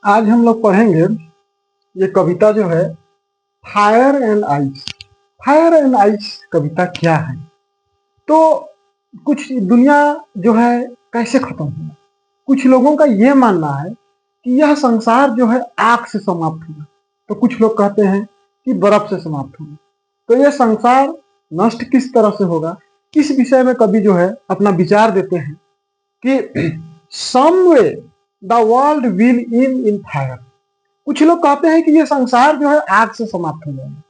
आज हम लोग पढ़ेंगे ये कविता जो है fire and ice. Fire and ice कविता क्या है? तो कुछ दुनिया जो है कैसे खत्म हुआ। कुछ लोगों का यह मानना है कि यह संसार जो है आग से समाप्त हुआ, तो कुछ लोग कहते हैं कि बर्फ से समाप्त हुआ। तो यह संसार नष्ट किस तरह से होगा, इस विषय में कवि जो है अपना विचार देते हैं कि some say the world will in fire. कुछ लोग कहते हैं कि ये संसार जो है आग से समाप्त हो जाएगा।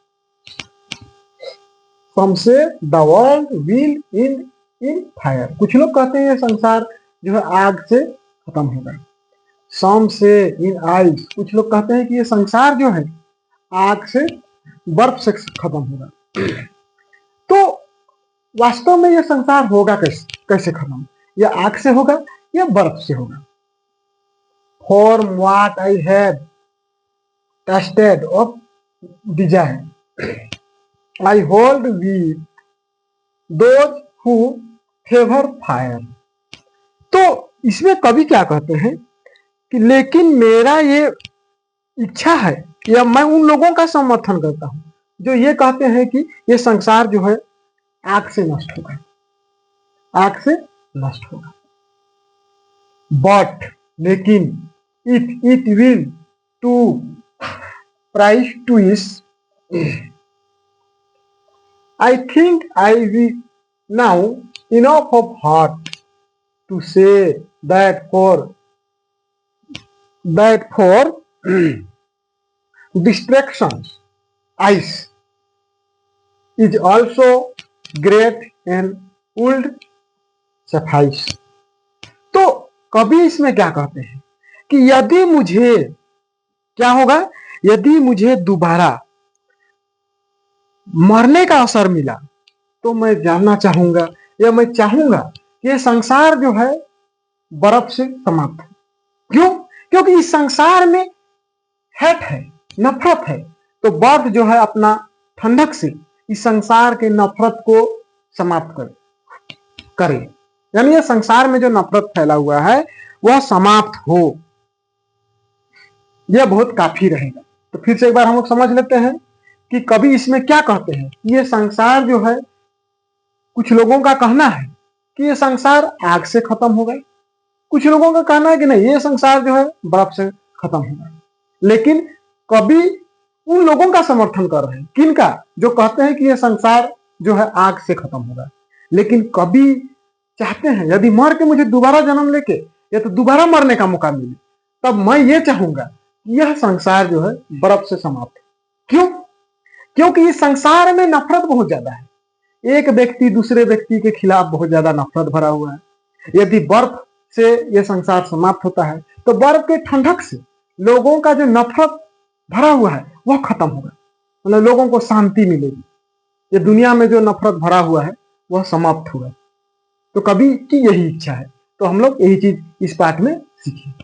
सम से the world will in fire. कुछ लोग कहते हैं ये संसार जो है आग से खत्म होगा। सम से इन आइस। कुछ लोग कहते हैं कि ये संसार जो है आग से, बर्फ से खत्म होगा। तो वास्तव में ये संसार होगा कैसे खत्म? या आग से होगा या बर्फ से होगा? For what I have tested of design I hold with those who favor fire। तो इसमें कवि क्या कहते हैं कि लेकिन मेरा ये इच्छा है, या मैं उन लोगों का समर्थन करता हूं जो ये कहते हैं कि ये संसार जो है आग से नष्ट होगा, आग से नष्ट होगा। बट लेकिन it will to price to is I think I will now enough of heart to say that for distractions ice is also great and would suffice। तो कवि इसमें क्या कहते हैं कि यदि मुझे क्या होगा, यदि मुझे दोबारा मरने का अवसर मिला तो मैं जानना चाहूंगा, या मैं चाहूंगा कि ये संसार जो है बर्फ से समाप्त हो। क्यों? क्योंकि इस संसार में हेट है, नफरत है। तो बर्फ जो है अपना ठंडक से इस संसार के नफरत को समाप्त करे, यानी ये संसार में जो नफरत फैला हुआ है वह समाप्त हो। यह बहुत काफी रहेगा। तो फिर से एक बार हम लोग समझ लेते हैं कि कवि इसमें क्या कहते हैं। ये संसार जो है, कुछ लोगों का कहना है कि ये संसार आग से खत्म होगा, कुछ लोगों का कहना है कि नहीं, ये संसार जो है बर्फ से खत्म होगा। लेकिन कवि उन लोगों का समर्थन कर रहे हैं, किनका? जो कहते हैं कि ये संसार जो है आग से खत्म होगा। लेकिन कवि चाहते हैं यदि मर के मुझे दोबारा जन्म लेके या तो दोबारा मरने का मौका मिले, तब मैं ये चाहूंगा कि यह संसार जो है बर्फ से समाप्त। क्यों? क्योंकि इस संसार में नफरत बहुत ज्यादा है। एक व्यक्ति दूसरे व्यक्ति के खिलाफ बहुत ज्यादा नफरत भरा हुआ है। यदि बर्फ से यह संसार समाप्त होता है तो बर्फ के ठंडक से लोगों का जो नफरत भरा हुआ है वह खत्म होगा, मतलब लोगों को शांति मिलेगी। ये दुनिया में जो नफरत भरा हुआ है वह समाप्त होगा। तो कवि की यही इच्छा है। तो हम लोग यही चीज इस पाठ में सीखें।